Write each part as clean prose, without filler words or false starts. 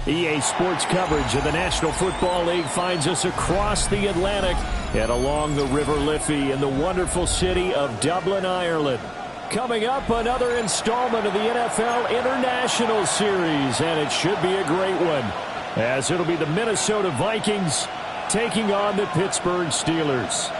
EA Sports coverage of the National Football League finds us across the Atlantic and along the River Liffey in the wonderful city of Dublin, Ireland. Coming up, another installment of the NFL International Series, and it should be a great one, as it'll be the Minnesota Vikings taking on the Pittsburgh Steelers.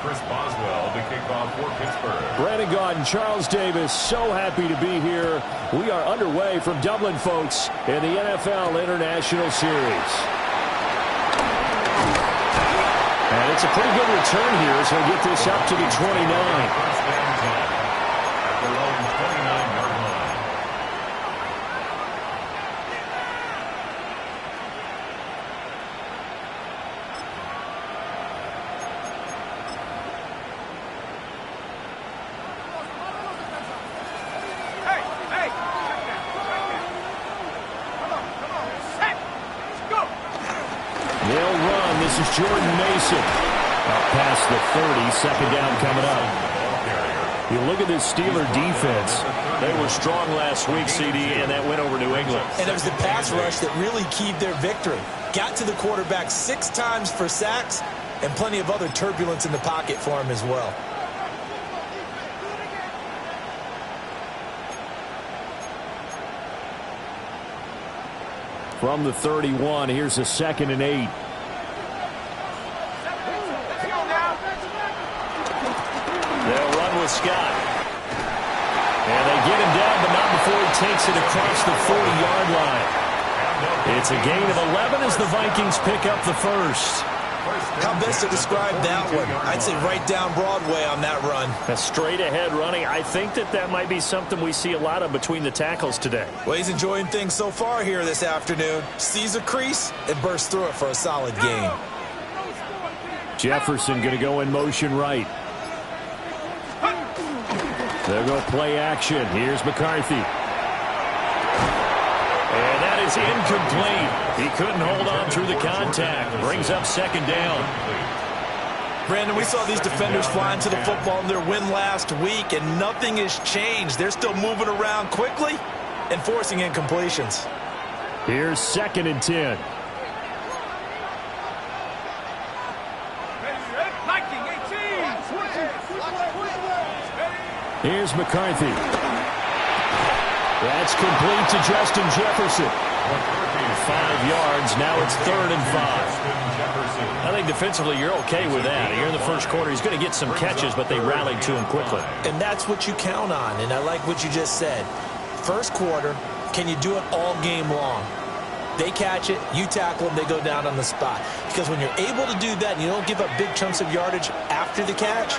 Chris Boswell to kick off for Pittsburgh. Brandon Gaudin, Charles Davis, so happy to be here. We are underway from Dublin, folks, in the NFL International Series. And it's a pretty good return here as we get this up to the 29. First down 10 at their own 29-yard line. They'll run. This is Jordan Mason. Out past the 30, second down coming up. You look at this Steeler defense. They were strong last week, CD, and that went over New England. And it was the pass rush that really keyed their victory. Got to the quarterback 6 times for sacks and plenty of other turbulence in the pocket for him as well. From the 31, here's a 2nd and 8. They'll run with Scott. And they get him down, but not before he takes it across the 40-yard line. It's a gain of 11 as the Vikings pick up the first. How best to describe that one? I'd say right down Broadway on that run. A straight ahead running. I think that might be something we see a lot of between the tackles today. Well, he's enjoying things so far here this afternoon. Sees a crease and bursts through it for a solid gain. Jefferson going to go in motion right. They'll go play action. Here's McCarthy. And that is incomplete. He couldn't hold on through the contact. Brings up second down. Brandon, we saw these defenders flying to the football in their win last week, and nothing has changed. They're still moving around quickly and forcing incompletions. Here's 2nd and 10. Here's McCarthy. That's complete to Justin Jefferson. 5 yards. Now it's 3rd and 5. I think defensively you're okay with that. Here in the first quarter, he's going to get some catches, but they rallied to him quickly. And that's what you count on, and I like what you just said. First quarter, can you do it all game long? They catch it, you tackle them, they go down on the spot. Because when you're able to do that and you don't give up big chunks of yardage after the catch,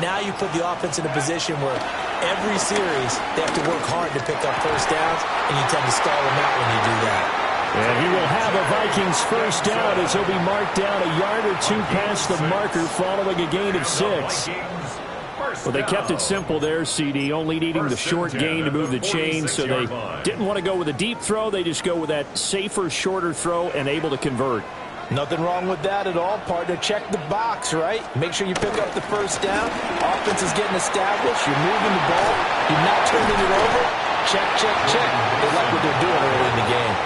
now you put the offense in a position where every series they have to work hard to pick up first downs, and you tend to stall them out when you do that. And he will have a Vikings first down as he'll be marked down a yard or two past the marker following a gain of 6. Well, they kept it simple there, CD, only needing the short gain to move the chains, so they didn't want to go with a deep throw. They just go with that safer, shorter throw and able to convert. Nothing wrong with that at all, partner. Check the box, right? Make sure you pick up the first down. Offense is getting established. You're moving the ball. You're not turning it over. Check, check, check. They like what they're doing early in the game.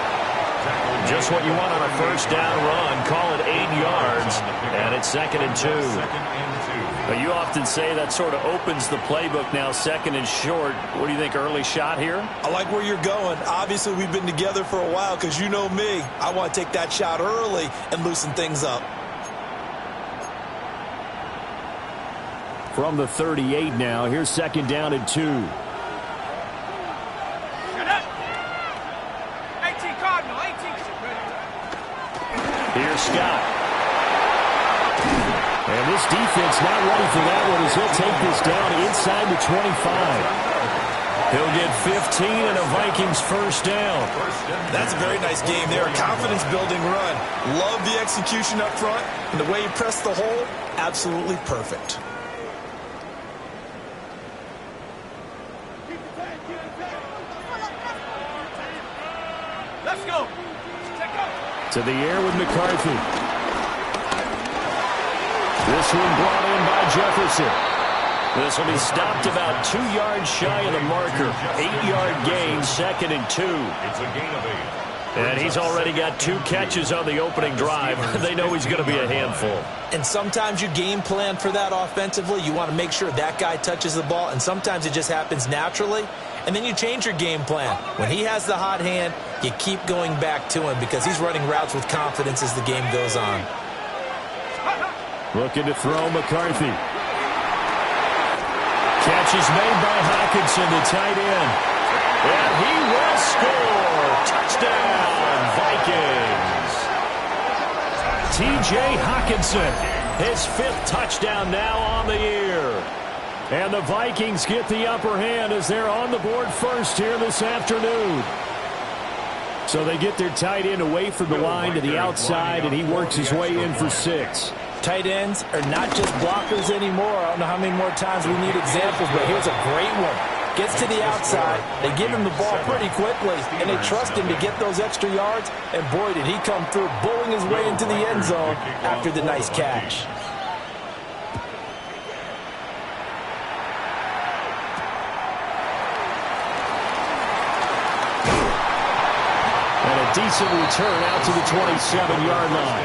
Just what you want on a first down run. Call it 8 yards, and it's 2nd and 2. But you often say that sort of opens the playbook now, 2nd and short. What do you think, early shot here? I like where you're going. Obviously, we've been together for a while because you know me. I want to take that shot early and loosen things up. From the 38 now, here's 2nd down and 2. Here's Scott. And this defense not ready for that one as he'll take this down inside the 25. He'll get 15 and a Vikings first down. That's a very nice game there. A confidence-building run. Love the execution up front. And the way he pressed the hole, absolutely perfect. Let's go. To the air with McCarthy. This one brought in by Jefferson. This will be stopped about 2 yards shy of the marker. 8-yard gain, 2nd and 2. It's a gain of 8. And he's already got 2 catches on the opening drive. They know he's going to be a handful. And sometimes you game plan for that offensively. You want to make sure that guy touches the ball, and sometimes it just happens naturally. And then you change your game plan. When he has the hot hand, you keep going back to him because he's running routes with confidence as the game goes on. Looking to throw McCarthy. Catch is made by Hockenson, the tight end. And he will score. Touchdown, Vikings. T.J. Hockenson, his 5th touchdown now on the year. And the Vikings get the upper hand as they're on the board first here this afternoon. So they get their tight end away from the line to the outside, and he works his way in for 6. Tight ends are not just blockers anymore. I don't know how many more times we need examples, but here's a great one. Gets to the outside. They give him the ball pretty quickly, and they trust him to get those extra yards. And boy, did he come through, bowling his way into the end zone after the nice catch. And a decent return out to the 27-yard line.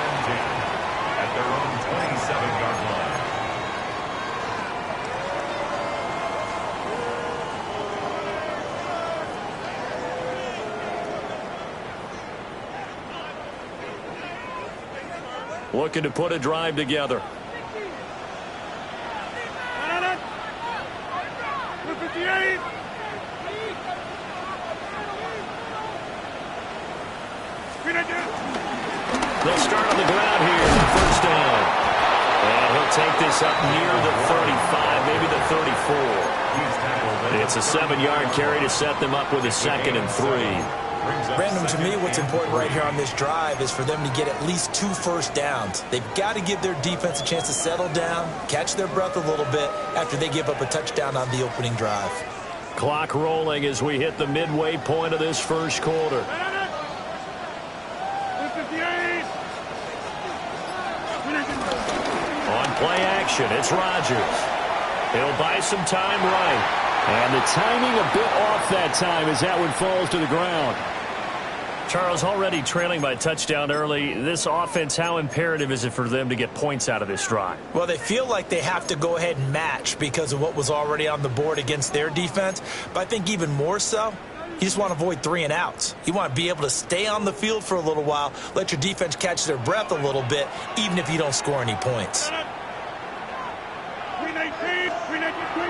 At their own 27-yard line. Looking to put a drive together. They'll start on the ground here on first down. And he'll take this up near the 35, maybe the 34. It's a 7-yard carry to set them up with a 2nd and 3. Brandon, to me, what's important right here on this drive is for them to get at least 2 first downs. They've got to give their defense a chance to settle down, catch their breath a little bit after they give up a touchdown on the opening drive. Clock rolling as we hit the midway point of this first quarter. On play action, it's Rodgers. He'll buy some time right. And the timing a bit off that time as that one falls to the ground. Charles, already trailing by touchdown early. This offense, how imperative is it for them to get points out of this drive? Well, they feel like they have to go ahead and match because of what was already on the board against their defense. But I think even more so, you just want to avoid 3 and outs. You want to be able to stay on the field for a little while, let your defense catch their breath a little bit, even if you don't score any points.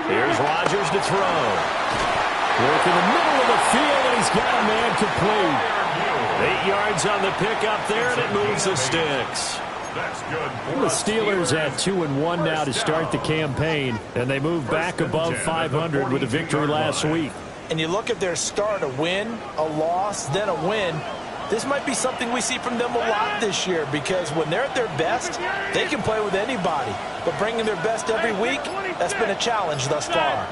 Here's Rodgers to throw. Work in the middle of the field, and he's got a man complete. 8 yards on the pickup there, and it moves the sticks. The Steelers at 2-1 now to start the campaign, and they move back above 500 with a victory last week. And you look at their start, a win, a loss, then a win. This might be something we see from them a lot this year because when they're at their best, they can play with anybody. But bringing their best every week, that's been a challenge thus far.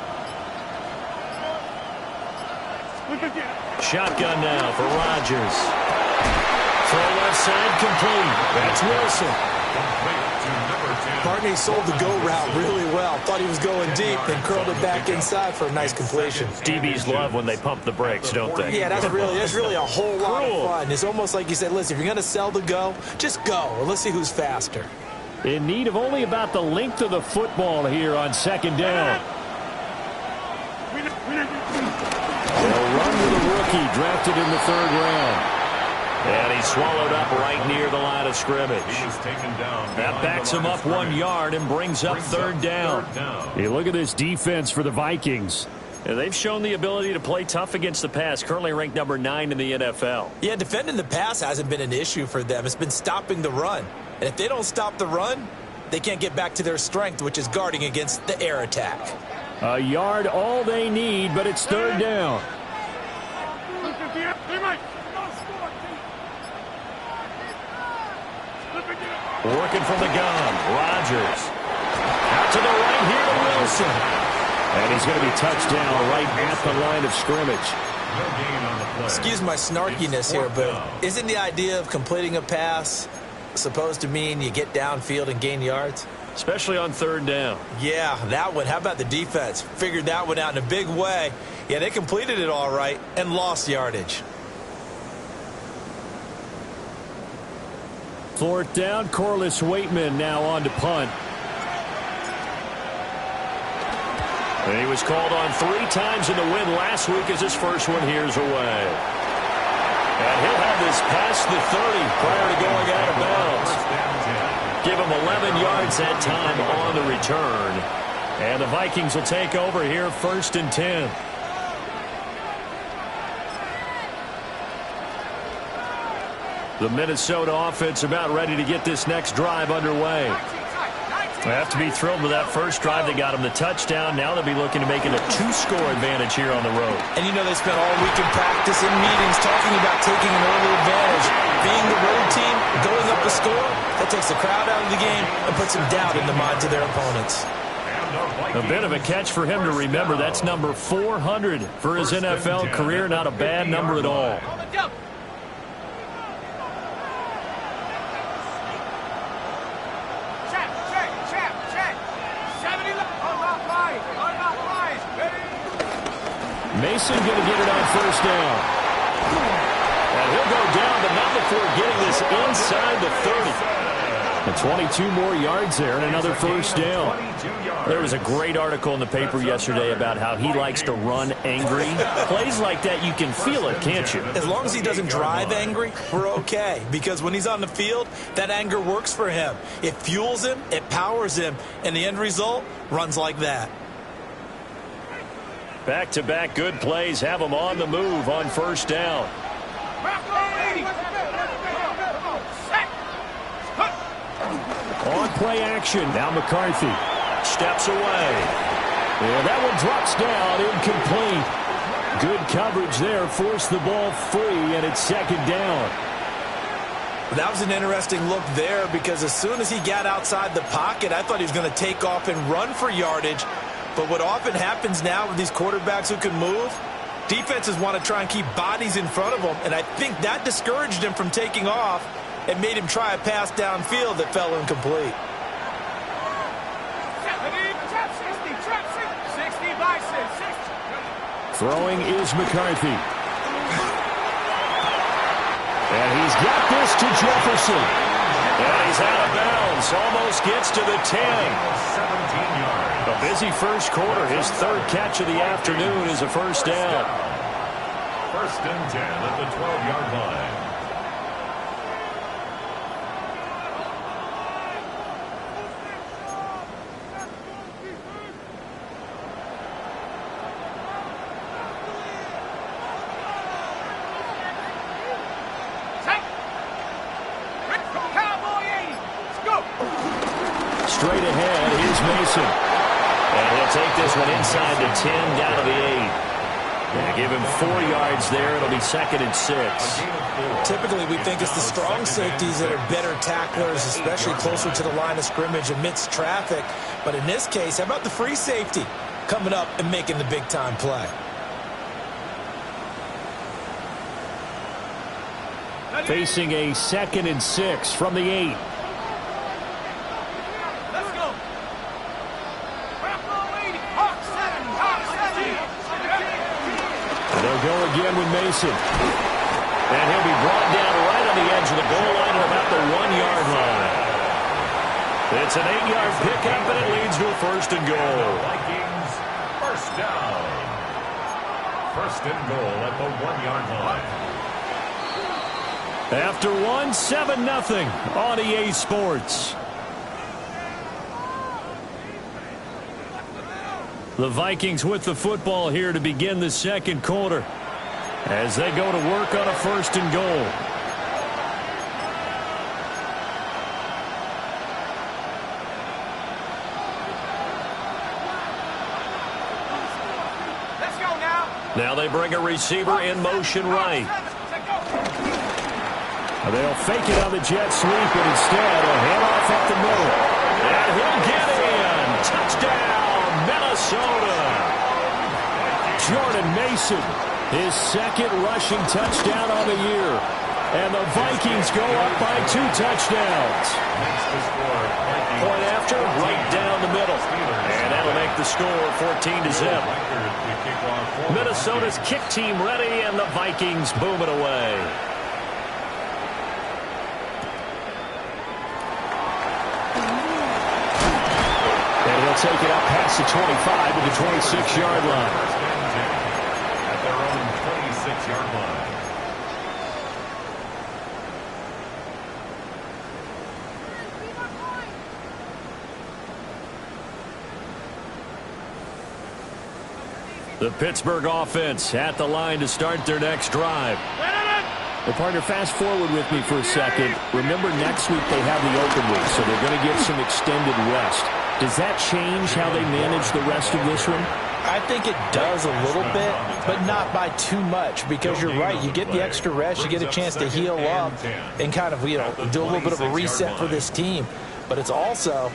Shotgun now for Rodgers. Throw left side complete. That's Wilson. Barney sold the go route really well. Thought he was going deep, then curled it back inside for a nice completion. DBs love when they pump the brakes, don't they? Yeah, that's really a whole lot of fun. It's almost like you said, listen, if you're going to sell the go, just go. Or let's see who's faster. In need of only about the length of the football here on 2nd down. They'll run with a rookie drafted in the 3rd round. And he's swallowed up right near the line of scrimmage. That backs him up 1 yard and brings up 3rd down. Hey, look at this defense for the Vikings. They've shown the ability to play tough against the pass, currently ranked number 9 in the NFL. Yeah, defending the pass hasn't been an issue for them. It's been stopping the run. And if they don't stop the run, they can't get back to their strength, which is guarding against the air attack. A yard all they need, but it's 3rd down. Working from the gun, Rodgers. Out to the right here to Wilson. And he's going to be touched down right at the line of scrimmage. Excuse my snarkiness here, but isn't the idea of completing a pass supposed to mean you get downfield and gain yards? Especially on 3rd down. Yeah, that one. How about the defense? Figured that one out in a big way. Yeah, they completed it all right and lost yardage. 4th down, Corliss Waitman now on to punt. And he was called on 3 times in the win last week as his first one here's away. And he'll have this past the 30 prior to going out of bounds. Give him 11 yards that time on the return. And the Vikings will take over here 1st and 10. The Minnesota offense about ready to get this next drive underway. They have to be thrilled with that first drive. They got them the touchdown. Now they'll be looking to make it a 2-score advantage here on the road. And you know they spent all week in practice in meetings talking about taking an early advantage. Being the road team, going up a score, that takes the crowd out of the game and puts some doubt in the minds of their opponents. A bit of a catch for him to remember. That's number 400 for his NFL career. Not a bad number at all. Mason going to get it on 1st down. And he'll go down, but not before getting this inside the 30. And 22 more yards there and another 1st down. There was a great article in the paper yesterday about how he likes to run angry. Plays like that, you can feel it, can't you? As long as he doesn't drive angry, we're okay. Because when he's on the field, that anger works for him. It fuels him, it powers him, and the end result runs like that. Back-to-back good plays have him on the move on 1st down. On play action. Now McCarthy steps away. And that one drops down, incomplete. Good coverage there. Forced the ball free, and it's second down. That was an interesting look there because as soon as he got outside the pocket, I thought he was going to take off and run for yardage. But what often happens now with these quarterbacks who can move, defenses want to try and keep bodies in front of them, and I think that discouraged him from taking off and made him try a pass downfield that fell incomplete. Throwing is McCarthy. And he's got this to Jefferson. And he's out of bounds. Almost gets to the 10. 17 yards. A busy first quarter. His third catch of the afternoon is a first down. First and 10 at the 12-yard line. Straight ahead, here's Mason. And he'll take this one inside the 10, down to the 8. And give him 4 yards there. It'll be second and 6. Typically, we think it's the strong safeties that are better tacklers, especially closer to the line of scrimmage amidst traffic. But in this case, how about the free safety coming up and making the big-time play? Facing a second and 6 from the 8. They'll go again with Mason. And he'll be brought down right on the edge of the goal line at about the 1-yard line. It's an 8-yard pickup, and it leads to a first and goal. Vikings, first down. First and goal at the 1-yard line. After one, 7-0 on EA Sports. The Vikings with the football here to begin the second quarter as they go to work on a first and goal. Let's go now. Now they bring a receiver in motion right. They'll fake it on the jet sweep, and instead a handoff up the middle. And he'll get in. Touchdown, Minnesota. Jordan Mason, his second rushing touchdown on the year. And the Vikings go up by 2 touchdowns. Point after, right down the middle. And that'll make the score 14-0. Minnesota's kick team ready, and the Vikings boom it away. Take it up past the 25 to the 26-yard line. At their own 26-yard line. The Pittsburgh offense at the line to start their next drive. Well, partner, fast forward with me for a second. Remember, next week they have the open week, so they're going to get some extended rest. Does that change how they manage the rest of this one? I think it does a little bit, but not by too much, because you're right. You get the extra rest. You get a chance to heal up and kind of, do a little bit of a reset for this team. But it's also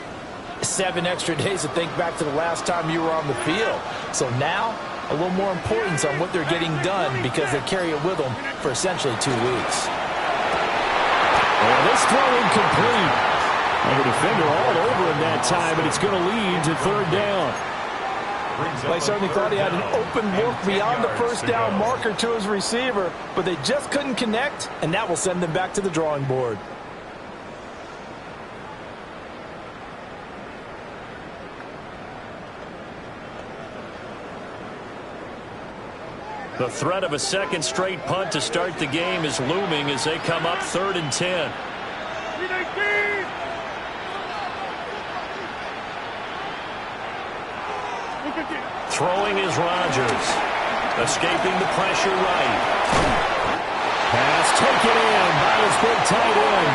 7 extra days to think back to the last time you were on the field. So now, a little more importance on what they're getting done because they carry it with them for essentially 2 weeks. And this throw incomplete. And the defender all over him that time, and it's going to lead to third down. They certainly thought he had an open look beyond the first down marker to his receiver, but they just couldn't connect, and that will send them back to the drawing board. The threat of a second straight punt to start the game is looming as they come up 3rd and 10. Throwing is Rodgers. Escaping the pressure right. Pass taken in by his big tight end.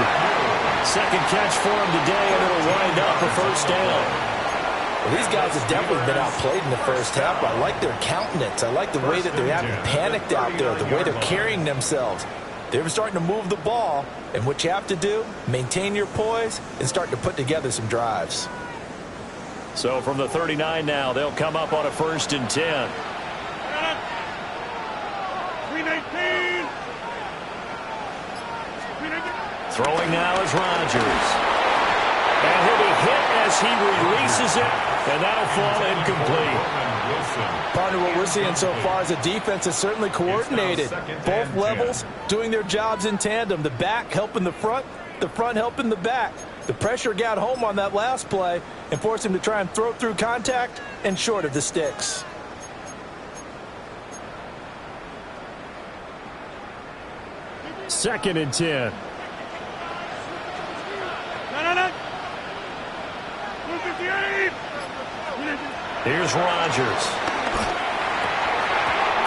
Second catch for him today, and it'll wind up a first down. Well, these guys have definitely been outplayed in the first half. I like their countenance. I like the way that they haven't panicked out there, the way they're carrying themselves. They're starting to move the ball, and what you have to do, maintain your poise and start to put together some drives. So from the 39 now, they'll come up on a 1st and 10. Throwing now is Rodgers. And he'll be hit as he releases it, and that'll fall incomplete. Partner, what we're seeing so far is the defense is certainly coordinated. Both levels doing their jobs in tandem. The back helping the front helping the back. The pressure got home on that last play and forced him to try and throw through contact and short of the sticks. Second and 10. Here's Rodgers.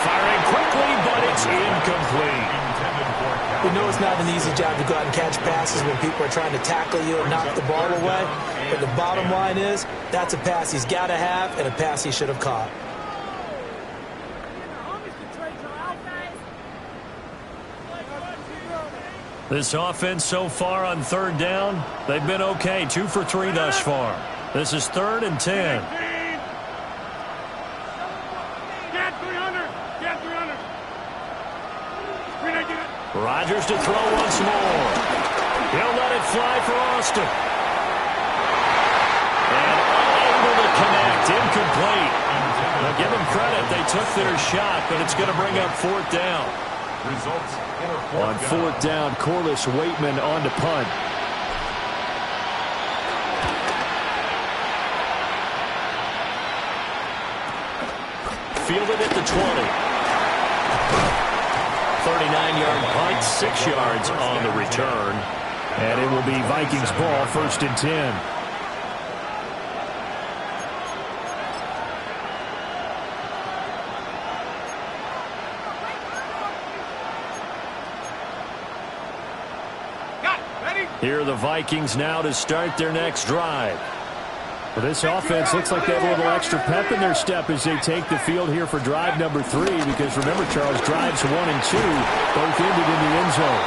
Firing quickly, but it's incomplete. We know it's not an easy job to go out and catch passes when people are trying to tackle you and knock the ball away. But the bottom line is, that's a pass he's got to have and a pass he should have caught. This offense so far on 3rd down, they've been okay. 2 for 3 thus far. This is 3rd and 10. Rodgers to throw once more. He'll let it fly for Austin. And unable to connect. Incomplete. Now give them credit. They took their shot, but it's going to bring up 4th down. On 4th down, Corliss Waitman on to punt. Fielded at the 20. 39-yard punt, 6 yards on the return. And it will be Vikings ball, 1st and 10. Here are the Vikings now to start their next drive. Well, this offense looks like they have a little extra pep in their step as they take the field here for drive number 3, because remember, Charles, drives 1 and 2 both ended in the end zone.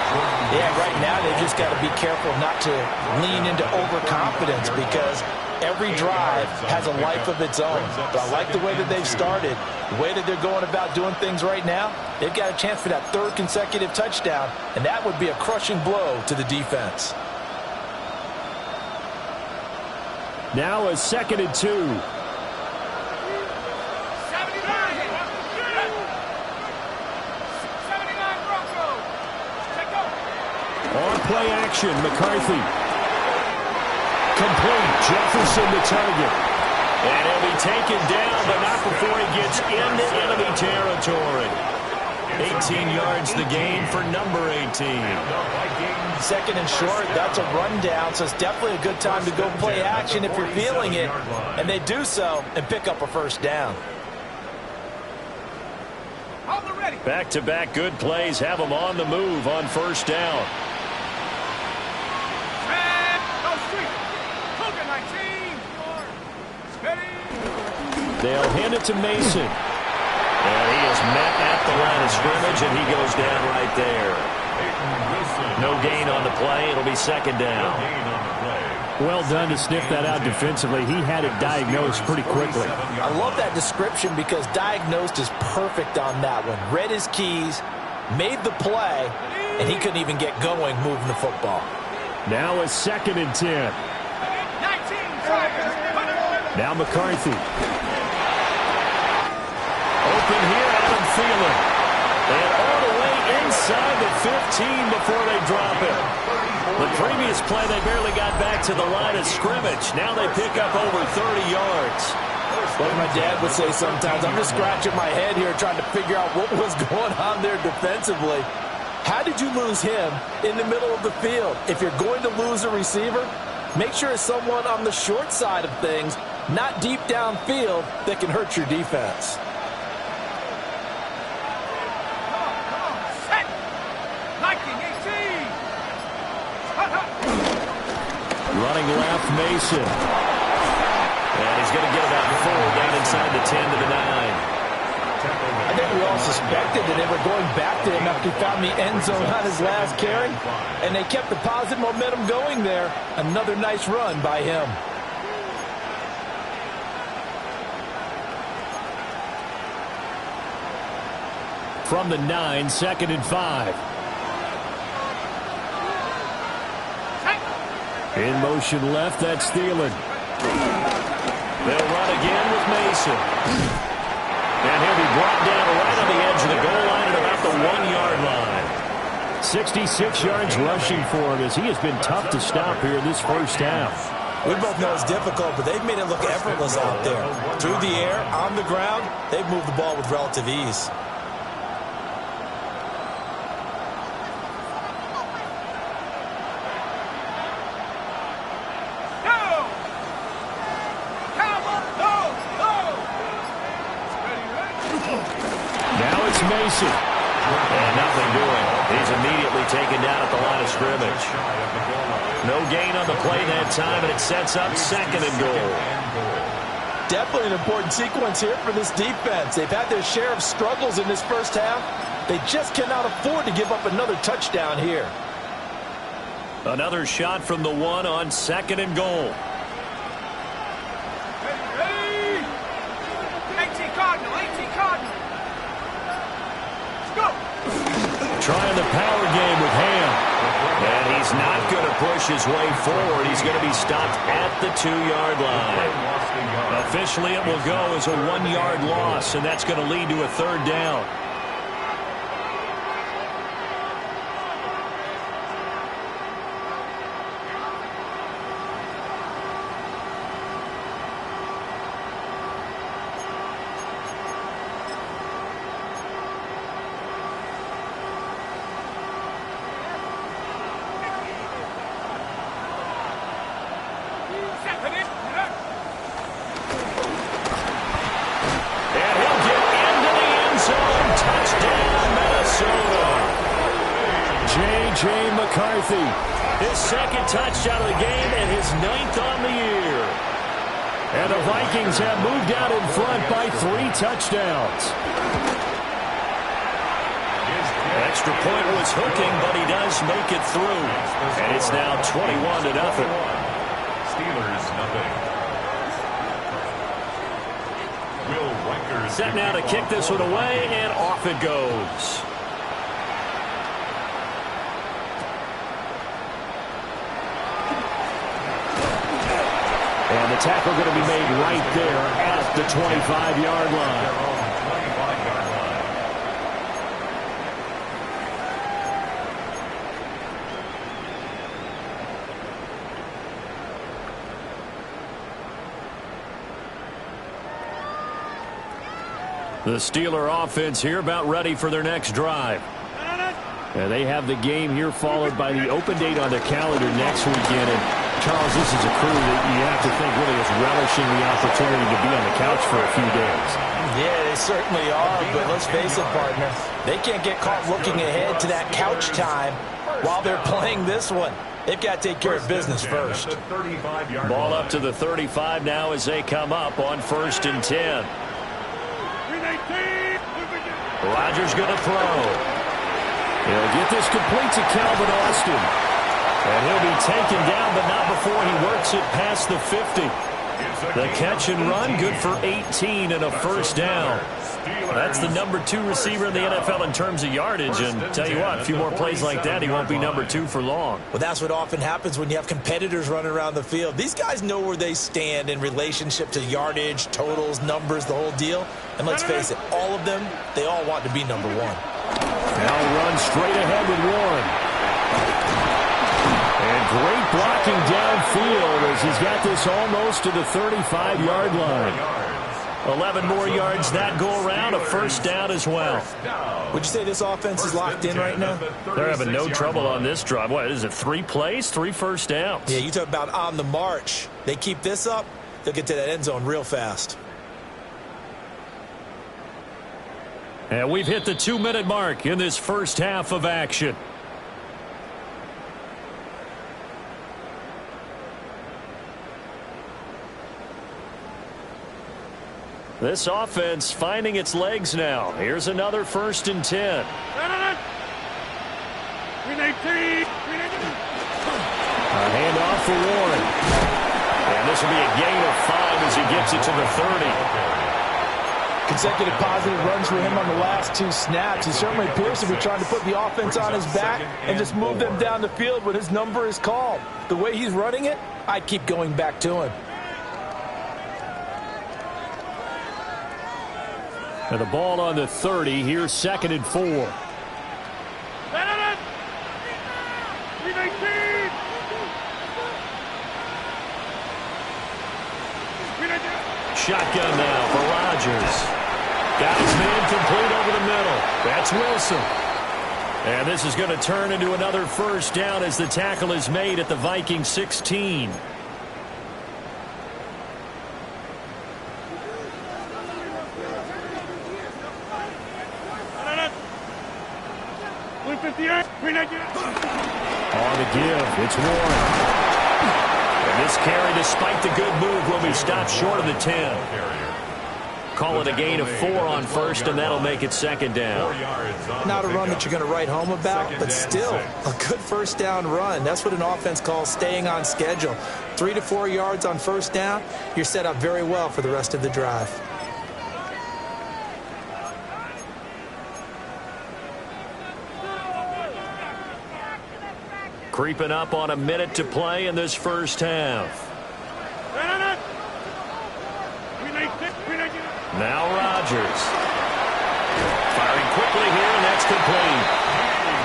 Yeah, right now they've just got to be careful not to lean into overconfidence, because every drive has a life of its own. But I like the way that they've started, the way that they're going about doing things right now. They've got a chance for that 3rd consecutive touchdown, and that would be a crushing blow to the defense. Now a 2nd and 2. On play action, McCarthy. Complete. Jefferson the target. And he'll be taken down, but not before he gets into enemy territory. 18 yards the gain for number 18. 2nd and short, that's a rundown, so it's definitely a good time to go play action if you're feeling it. And they do so and pick up a 1st down. Back-to-back good plays have them on the move on 1st down. They'll hand it to Mason. And he is met at the line of scrimmage, and he goes down right there. No gain on the play. It'll be 2nd down. Well done to sniff that out defensively. He had it diagnosed pretty quickly. I love that description, because diagnosed is perfect on that one. Read his keys, made the play, and he couldn't even get going moving the football. Now a 2nd and 10. Now McCarthy. Open here, Adam Thielen. And all the way inside the 15 before they drop it. The previous play, they barely got back to the line of scrimmage. Now they pick up over 30 yards. Like my dad would say sometimes, I'm just scratching my head here trying to figure out what was going on there defensively. How did you lose him in the middle of the field? If you're going to lose a receiver, make sure it's someone on the short side of things, not deep downfield, that can hurt your defense. Running left, Mason. And he's going to get about 4 down inside the 10 to the 9. I think we all suspected that they were going back to him after he found the end zone on his last carry. And they kept the positive momentum going there. Another nice run by him. From the 9, 2nd and 5. In motion left, that's Thielen. They'll run again with Mason. And he'll be brought down right on the edge of the goal line at about the 1-yard line. 66 yards rushing for him as he has been tough to stop here in this first half. We both know it's difficult, but they've made it look effortless out there. Through the air, on the ground, they've moved the ball with relative ease. Mason. And nothing doing. He's immediately taken down at the line of scrimmage. No gain on the play that time, and it sets up 2nd and goal. Definitely an important sequence here for this defense. They've had their share of struggles in this first half. They just cannot afford to give up another touchdown here. Another shot from the 1 on 2nd and goal. Ready? 18 Cardinal, 18 Cardinal. Trying the power game with Ham. And he's not going to push his way forward. He's going to be stopped at the 2-yard line. Officially, it will go as a 1-yard loss, and that's going to lead to a 3rd down. His 2nd touchdown of the game and his 9th on the year. And the Vikings have moved out in front by 3 touchdowns. Extra point was hooking, but he does make it through. And it's now 21-0. Steelers nothing. Set now to kick this one away, and off it goes. And the tackle going to be made right there at the 25-yard line. The Steeler offense here about ready for their next drive. And they have the game here followed by the open date on their calendar next weekend. And Charles, this is a crew that you have to think really is relishing the opportunity to be on the couch for a few days. Yeah, they certainly are, but let's face it, partner. They can't get caught looking ahead to that couch time while they're playing this one. They've got to take care of business first. Ball up to the 35 now as they come up on 1st and 10. Rodgers going to throw. He'll get this complete to Calvin Austin. And he'll be taken down, but not before he works it past the 50. The catch and run, good for 18 and a 1st down. That's the number 2 receiver in the NFL in terms of yardage. And tell you what, a few more plays like that, he won't be number 2 for long. Well, that's what often happens when you have competitors running around the field. These guys know where they stand in relationship to yardage, totals, numbers, the whole deal. And let's face it, all of them, they all want to be number 1. Now run straight ahead with Warren. And great blocking downfield as he's got this almost to the 35-yard line. 11 more yards that go around, a 1st down as well. Would you say this offense is locked in right now? They're having no trouble on this drive. What is it, 3 plays, 3 1st downs? Yeah, you talk about on the march. They keep this up, they'll get to that end zone real fast. And we've hit the 2-minute mark in this first half of action. This offense finding its legs now. Here's another 1st and 10. A handoff for Warren. And this will be a gain of 5 as he gets it to the 30. Consecutive positive runs for him on the last 2 snaps. He certainly appears to be trying to put the offense on his back and just move them down the field when his number is called. The way he's running it, I'd keep going back to him. And the ball on the 30. Here's 2nd and 4. Shotgun now for Rodgers. Got his man complete over the middle. That's Wilson. And this is going to turn into another 1st down as the tackle is made at the Vikings 16. On the give, it's Warren. And this carry, despite the good move, will be stopped short of the 10. Call it a gain of 4 on 1st, and that'll make it 2nd down. Not a run that you're going to write home about, but still a good 1st down run. That's what an offense calls staying on schedule. 3 to 4 yards on 1st down, you're set up very well for the rest of the drive. Creeping up on a minute to play in this 1st half. Now Rodgers. Firing quickly here, and that's complete.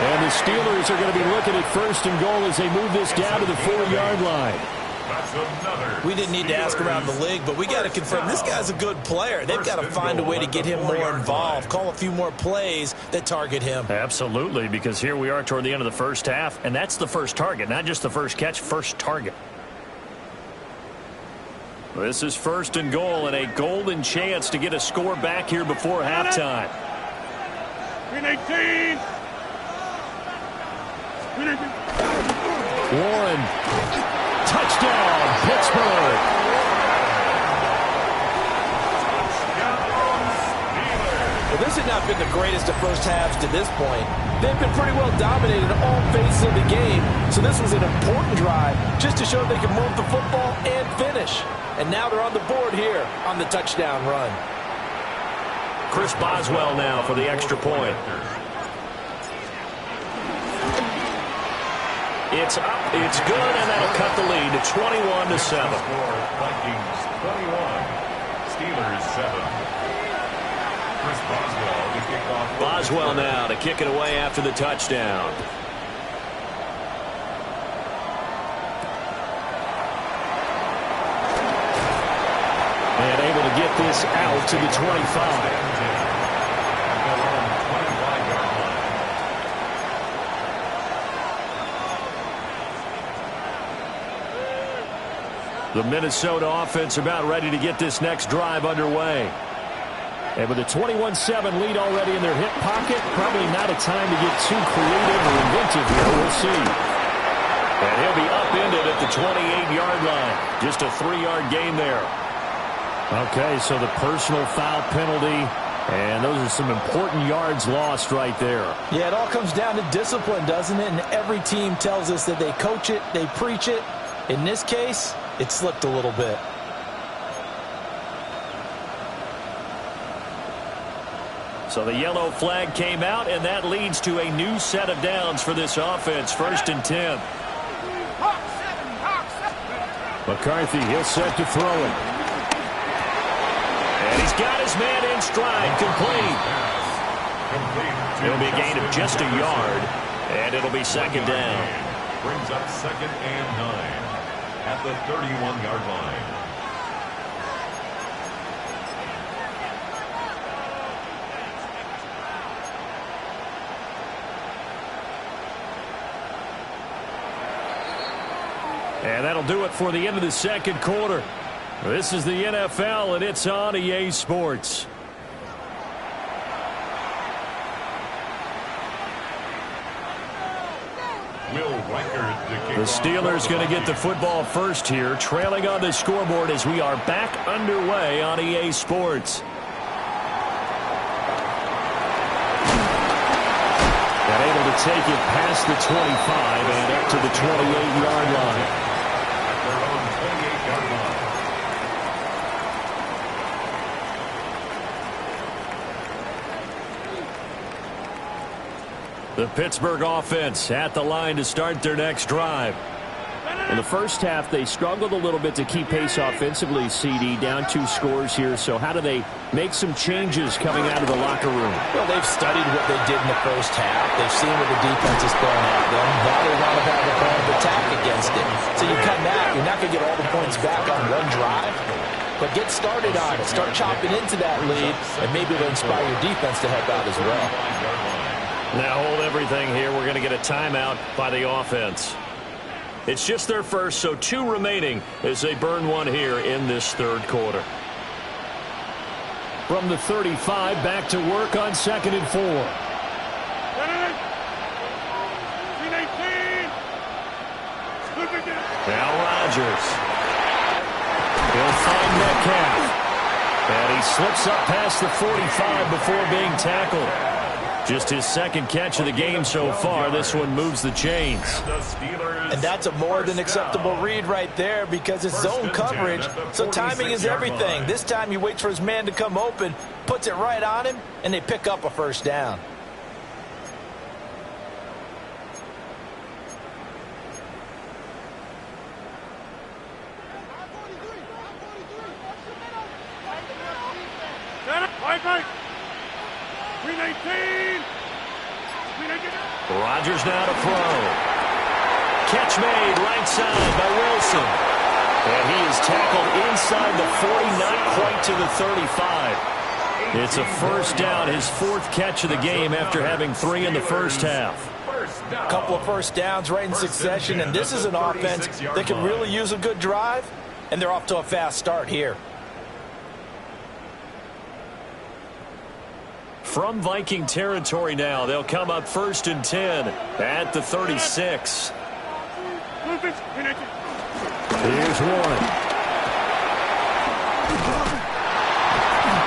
And the Steelers are going to be looking at 1st and goal as they move this down to the 4-yard line. We didn't need to ask around the league, but we got to confirm this guy's a good player. They've got to find a way to get him more involved, call a few more plays that target him. Absolutely, because here we are toward the end of the 1st half, and that's the 1st target, not just the 1st catch, 1st target. This is 1st and goal and a golden chance to get a score back here before halftime. Warren. Touchdown, Pittsburgh. Well, this has not been the greatest of 1st halves to this point. They've been pretty well dominated in all phases of the game, so this was an important drive just to show they can move the football and finish. And now they're on the board here on the touchdown run. Chris Boswell now for the extra point. It's up, it's good, and that'll cut the lead to 21-7. Vikings 21, Steelers 7. Chris Boswell to kick off. Boswell now to kick it away after the touchdown. And able to get this out to the 25. The Minnesota offense about ready to get this next drive underway. And with a 21-7 lead already in their hip pocket, probably not a time to get too creative or inventive here. We'll see. And he'll be upended at the 28-yard line. Just a 3-yard gain there. Okay, so the personal foul penalty, and those are some important yards lost right there. Yeah, it all comes down to discipline, doesn't it? And every team tells us that they coach it, they preach it. In this case, it slipped a little bit. So the yellow flag came out, and that leads to a new set of downs for this offense. 1st and 10. McCarthy, he'll set to throw it. And he's got his man in stride, complete. It'll be a gain of just a yard, and it'll be 2nd down. Brings up 2nd and 9 at the 31-yard line. And that'll do it for the end of the 2nd quarter. This is the NFL, and it's on EA Sports. The Steelers going to get the football first here, trailing on the scoreboard as we are back underway on EA Sports. And able to take it past the 25 and up to the 28-yard line. Their own 28-yard line. The Pittsburgh offense at the line to start their next drive. In the first half, they struggled a little bit to keep pace offensively, CD, down 2 scores here. So how do they make some changes coming out of the locker room? Well, they've studied what they did in the first half. They've seen what the defense is throwing at them. Now they want to have a plan of attack against it. So you come back, you're not going to get all the points back on one drive. But get started on it. Start chopping into that lead, and maybe it'll inspire your defense to help out as well. Now hold everything here. We're going to get a timeout by the offense. It's just their first, so 2 remaining as they burn one here in this third quarter. From the 35, back to work on 2nd and 4. Now Rodgers. He'll find Metcalf. And he slips up past the 45 before being tackled. Just his second catch of the game so far. This one moves the chains. And that's a more than acceptable read right there because it's zone coverage, so timing is everything. This time he waits for his man to come open, puts it right on him, and they pick up a first down. Rodgers now to throw. Catch made right side by Wilson. And he is tackled inside the 40, not quite to the 35. It's a first down, his 4th catch of the game after having 3 in the first half. A couple of first downs right in succession, and this is an offense that can really use a good drive, and they're off to a fast start here. From Viking territory now, they'll come up 1st and 10 at the 36. Here's one.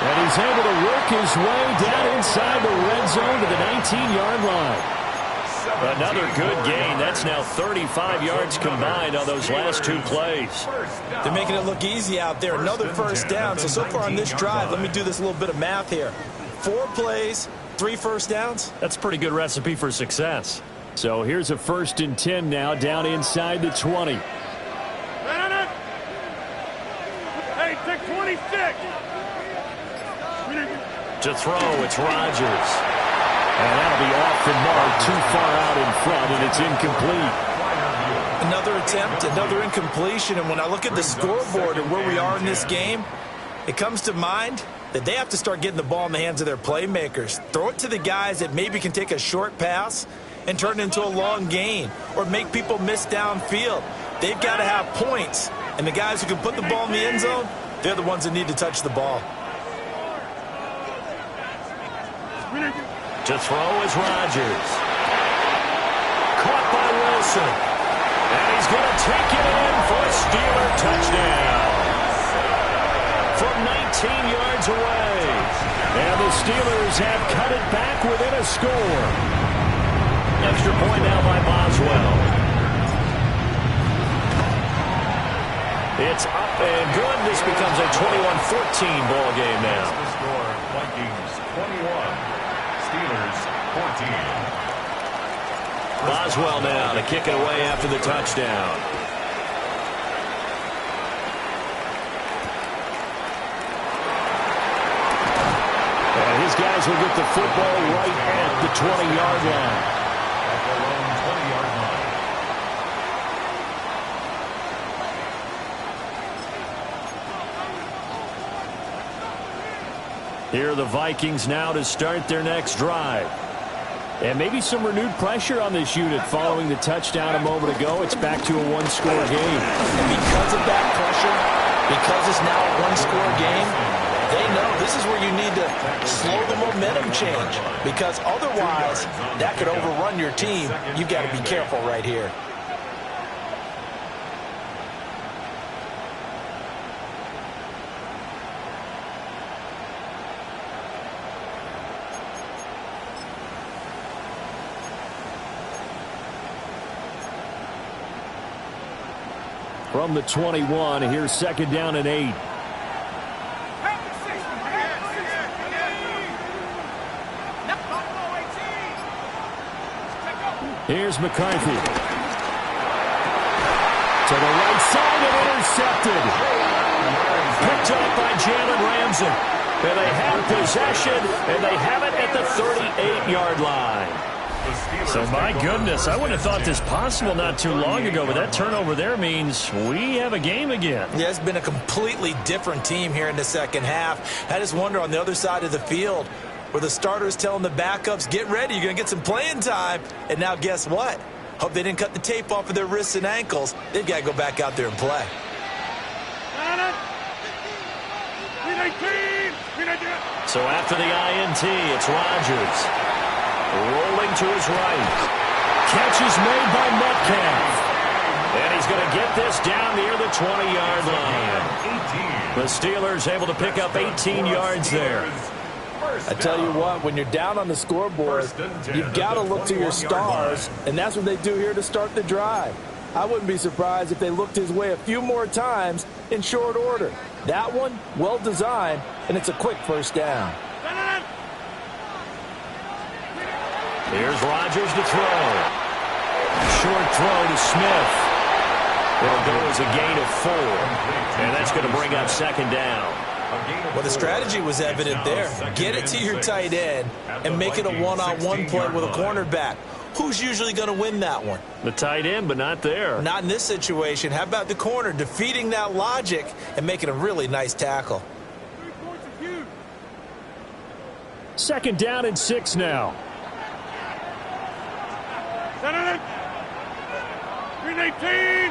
And he's able to work his way down inside the red zone to the 19-yard line. Another good gain. That's now 35 yards combined on those last 2 plays. They're making it look easy out there. Another first down. So far on this drive, let me do this little bit of math here. 4 plays, 3 first downs. That's a pretty good recipe for success. So here's a 1st and 10 now down inside the 20. Hey, take 26. To throw, it's Rodgers. And that'll be off the mark, too far out in front, and it's incomplete. Another attempt, another incompletion, and when I look at the scoreboard and where we are in this game, it comes to mind that they have to start getting the ball in the hands of their playmakers. Throw it to the guys that maybe can take a short pass and turn it into a long gain or make people miss downfield. They've got to have points, and the guys who can put the ball in the end zone, they're the ones that need to touch the ball. To throw is Rodgers. Caught by Wilson. And he's going to take it in for a Steeler touchdown. From 19 yards away. And the Steelers have cut it back within a score. Extra point now by Boswell. It's up and good. This becomes a 21-14 ball game now. The score, Vikings 21. Steelers 14. Boswell now to kick it away after the touchdown. And his guys will get the football right at the 20-yard line. At their own 20-yard line. Here are the Vikings now to start their next drive. And maybe some renewed pressure on this unit following the touchdown a moment ago. It's back to a one-score game. And because of that pressure, because it's now a one-score game, They know this is where you need to slow the momentum change, because otherwise that could overrun your team. You've got to be careful right here. From the 21, here's second down and 8. Here's McCarthy. To the right side and intercepted. Picked up by Jalen Ramsey. And they have possession, and they have it at the 38-yard line. So, my goodness, I wouldn't have thought this possible not too long ago, but that turnover there means we have a game again. Yeah, it's been a completely different team here in the second half. I just wonder on the other side of the field where the starters telling the backups, get ready, you're going to get some playing time. And now guess what? Hope they didn't cut the tape off of their wrists and ankles. They've got to go back out there and play. So after the INT, it's Rodgers. Rolling to his right. Catch is made by Metcalf. And he's going to get this down near the 20-yard line. The Steelers able to pick up 18 yards there. I tell you what, when you're down on the scoreboard, you've got to look to your stars, and that's what they do here to start the drive. I wouldn't be surprised if they looked his way a few more times in short order. That one, well designed, and it's a quick first down. Here's Rodgers to throw. Short throw to Smith. It'll go as a gain of 4. And that's going to bring up second down. Well, the strategy was evident there. Get it to your tight end and make it a one-on-one play with a cornerback. Who's usually going to win that one? The tight end, but not there. Not in this situation. How about the corner defeating that logic and making a really nice tackle? Second down and 6 now. 318.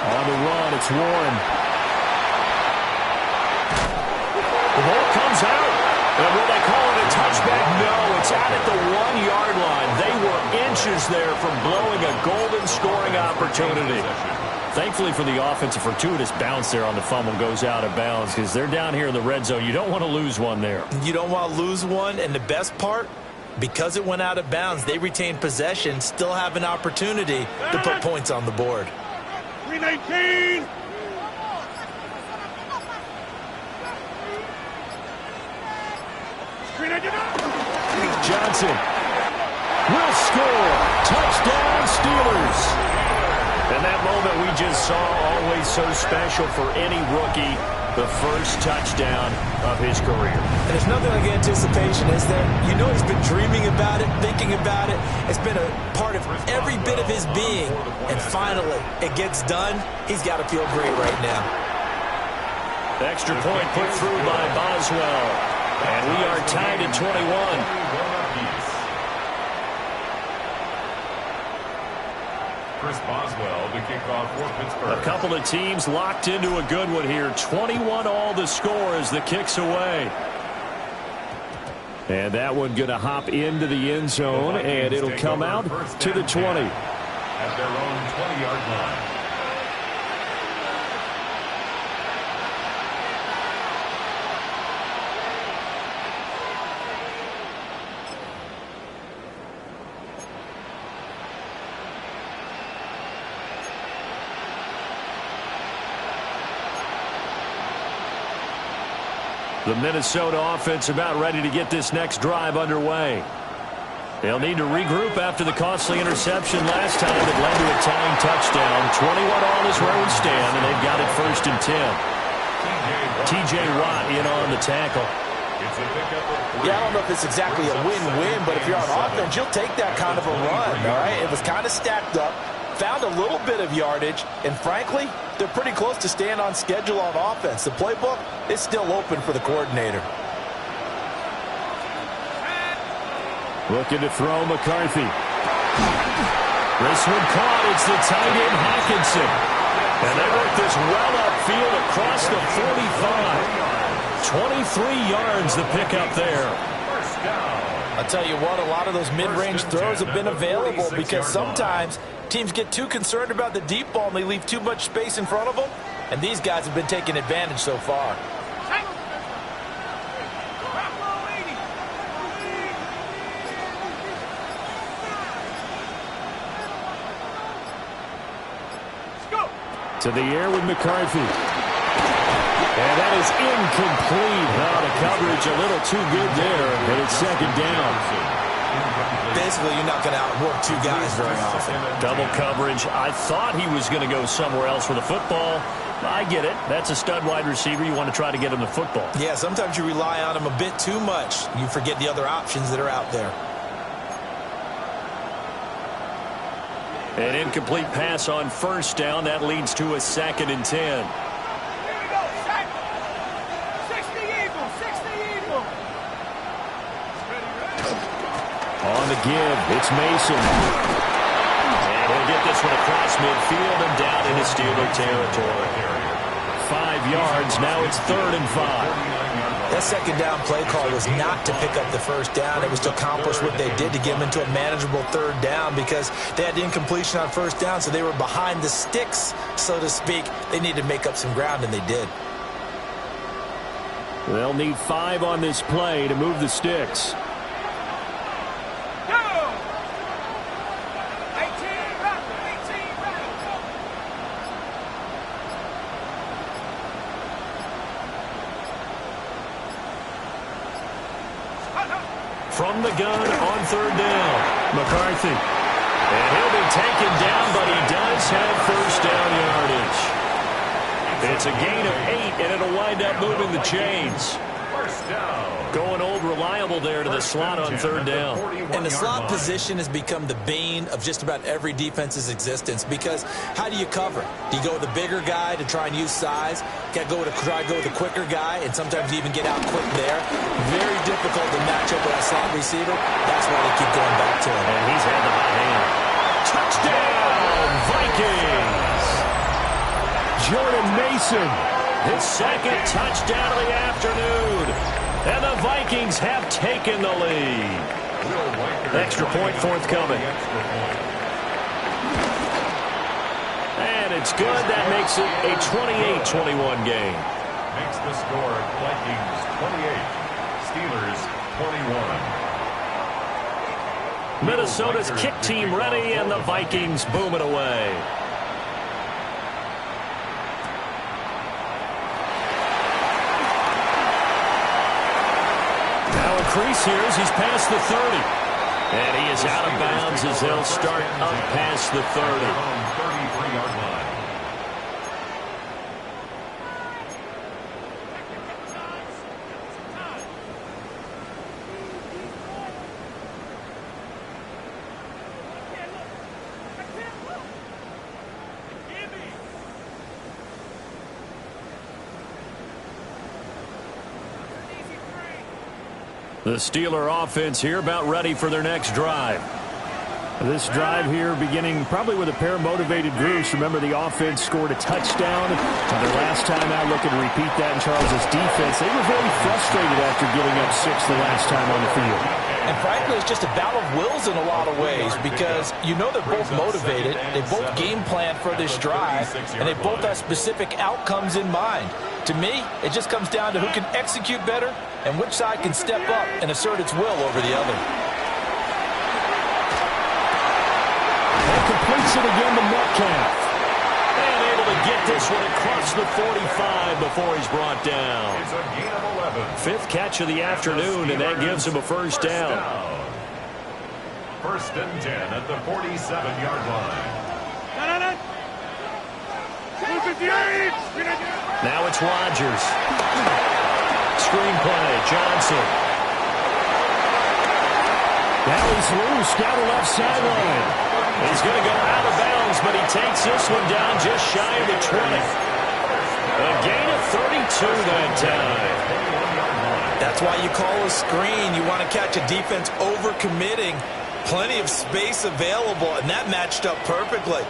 On the run, it's Warren. The ball comes out. And will they call it a touchback? No, it's out at the 1-yard line. They were inches there from blowing a golden scoring opportunity. Thankfully for the offense, a fortuitous bounce there on the fumble goes out of bounds because they're down here in the red zone. You don't want to lose one there. You don't want to lose one, and the best part, because it went out of bounds, they retain possession, still have an opportunity to put points on the board. 319. Johnson will score. Touchdown, Steelers. And that moment we just saw, always so special for any rookie, the first touchdown of his career. And there's nothing like anticipation, is there? You know he's been dreaming about it, thinking about it. It's been a part of every bit of his being. And finally, it gets done. He's got to feel great right now. Extra point put through by Boswell. And we are tied at 21. Chris Boswell to kick off for Pittsburgh. A couple of teams locked into a good one here. 21 all the score as the kick's away. And that one going to hop into the end zone, and it'll come out to the 20. At their own 20-yard line. The Minnesota offense about ready to get this next drive underway. They'll need to regroup after the costly interception last time that led to a tying touchdown. 21 all is where we stand, and they've got it 1st and 10. T.J. Watt in on the tackle. Yeah, I don't know if it's exactly a win-win, but if you're on offense, you'll take that kind of a run, all right? It was kind of stacked up, found a little bit of yardage, and frankly, they're pretty close to staying on schedule on offense. The playbook is still open for the coordinator. Looking to throw McCarthy. This one caught. It's the tight end, Hawkinson. And they work this well upfield across the 45. 23 yards the pickup there. I'll tell you what, a lot of those mid-range throws have been available because sometimes teams get too concerned about the deep ball and they leave too much space in front of them. And these guys have been taking advantage so far. To the air with McCarthy. And that is incomplete. Oh, the coverage a little too good there, and it's second down. Basically, you're not going to outwork two guys very often. Double coverage. I thought he was going to go somewhere else for the football. I get it. That's a stud wide receiver. You want to try to get him the football. Yeah, sometimes you rely on him a bit too much. You forget the other options that are out there. An incomplete pass on first down. That leads to a 2nd and 10. Here we go. 60 Eagle. 60 Eagle. On the give, it's Mason. And he'll get this one across midfield and down into Steeler territory. 5 yards. Now it's 3rd and 5. That second down play call was not to pick up the first down. It was to accomplish what they did to get them into a manageable 3rd down because they had incompletion on first down, so they were behind the sticks, so to speak. They needed to make up some ground, and they did. They'll need 5 on this play to move the sticks. From the gun on 3rd down, McCarthy. And he'll be taken down, but he does have first down yardage. It's a gain of 8, and it'll wind up moving the chains. First down. Going old reliable there to the slot on 3rd down. And the slot position has become the bane of just about every defense's existence because how do you cover? Do you go with the bigger guy to try and use size? Got to try to go with the quicker guy, and sometimes you even get out quick there. Very difficult to match up with a slot receiver. That's why they keep going back to him. And he's had the hot hand. Touchdown, Vikings! Jordan Mason, his 2nd touchdown of the afternoon. And the Vikings have taken the lead. Extra point forthcoming. And it's good. That makes it a 28-21 game. Makes the score Vikings 28, Steelers 21. Minnesota's kick team ready, and the Vikings booming away. Crease here as he's past the 30. And he is out of bounds as they'll start up past the 30. 33-yard line. The Steeler offense here about ready for their next drive. This drive here beginning probably with a pair of motivated groups. Remember, the offense scored a touchdown. Their last time out, looking to repeat that in Charles' defense. They were very frustrated after giving up 6 the last time on the field. And frankly, it's just a battle of wills in a lot of ways because you know they're both motivated. They both game plan for this drive, and they both have specific outcomes in mind. To me, it just comes down to who can execute better and which side can step up and assert its will over the other. And completes it again to Metcalf. And able to get this one across the 45 before he's brought down. It's a gain of 11. 5th catch of the afternoon, and that gives him a first down. 1st and 10 at the 47-yard line. Now it's Rodgers. Screenplay, Johnson. Now he's loose down the left sideline. He's going to go out of bounds, but he takes this one down just shy of the 20. A gain of 32 that time. That's why you call a screen. You want to catch a defense overcommitting. Plenty of space available, and that matched up perfectly.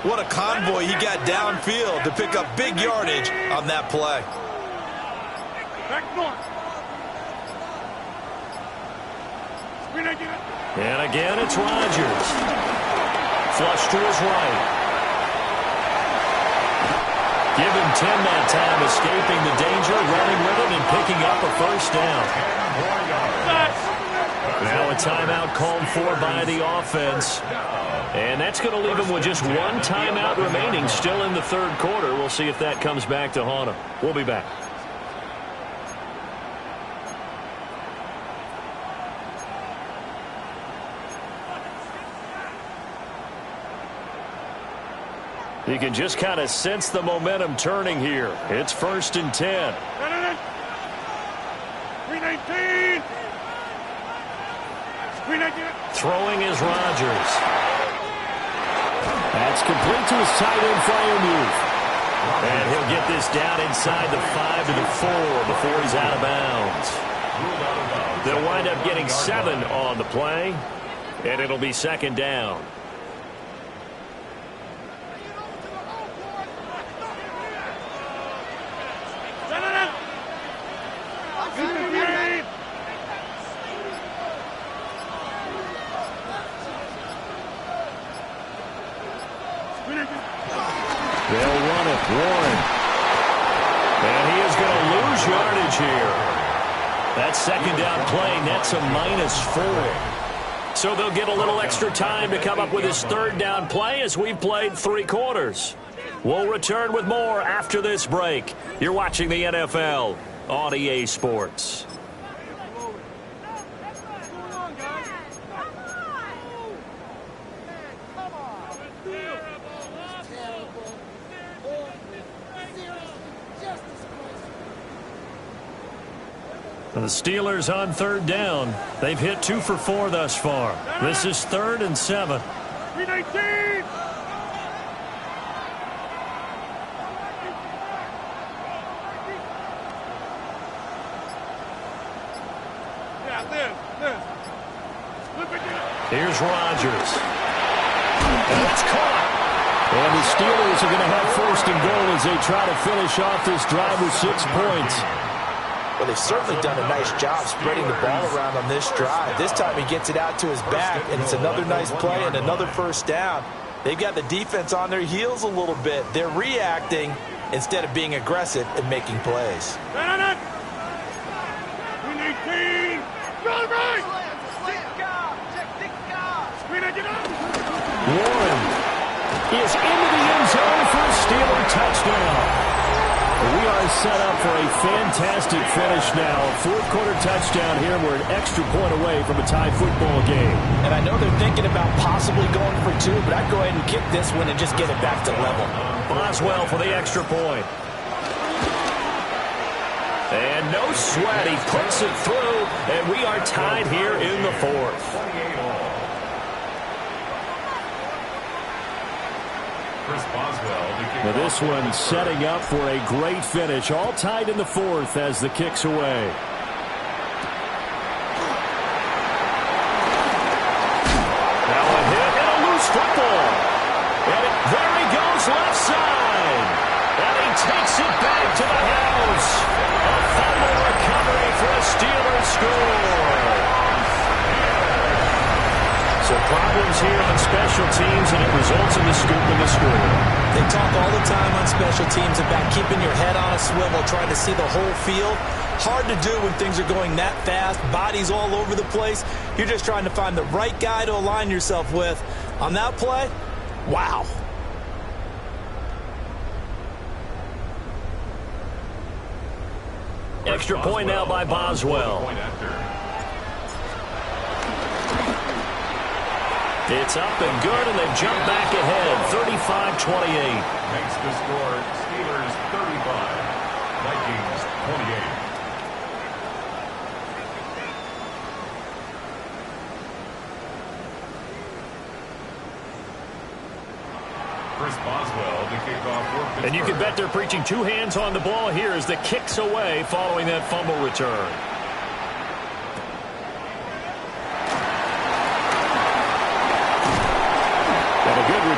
What a convoy he got downfield to pick up big yardage on that play. Back north. And again, it's Rodgers. Flush to his right. Give him 10 that time, escaping the danger, running with it, and picking up a first down. Now a timeout called for by the offense. And that's going to leave him with just one timeout remaining, still in the third quarter. We'll see if that comes back to haunt him. We'll be back. You can just kind of sense the momentum turning here. It's 1st and 10. 319. Throwing is Rodgers. That's complete to his tight end, Freiermuth. And he'll get this down inside the 5 to the 4 before he's out of bounds. They'll wind up getting 7 on the play, and it'll be 2nd down. They'll run it, Warren. And he is going to lose yardage here. That 2nd down play nets a -4. So they'll get a little extra time to come up with his 3rd down play as we've played 3 quarters. We'll return with more after this break. You're watching the NFL on EA Sports. The Steelers on 3rd down. They've hit 2 for 4 thus far. This is 3rd and 7. 319. Here's Rodgers. And it's caught. And the Steelers are going to have 1st and goal as they try to finish off this drive with 6 points. Well, they've certainly done a nice job spreading the ball around on this drive. This time he gets it out to his back, and it's another nice play and another 1st down. They've got the defense on their heels a little bit. They're reacting instead of being aggressive and making plays. 319. Warren is into the end zone for a Steeler touchdown. We are set up for a fantastic finish now. A 4th quarter touchdown here. We're an extra point away from a tie football game. And I know they're thinking about possibly going for 2, but I'd go ahead and kick this one and just get it back to level. Boswell for the extra point. And no sweat. He puts it through, and we are tied here in the 4th. Now this one setting up for a great finish. All tied in the 4th as the kick's away. Now a hit and a loose football. And there he goes left side. And he takes it back to the house. A fumble recovery for a Steelers score. So problems here on special teams, and it results in the scoop and the score. They talk all the time on special teams about keeping your head on a swivel, trying to see the whole field. Hard to do when things are going that fast, bodies all over the place. You're just trying to find the right guy to align yourself with. On that play, wow. Extra point now by Boswell. It's up and good, and they've jumped back ahead, 35-28. Makes the score Steelers 35, Vikings 28. Chris Boswell to kick off for Pittsburgh. And you can bet they're preaching 2 hands on the ball here as the kick's away following that fumble return.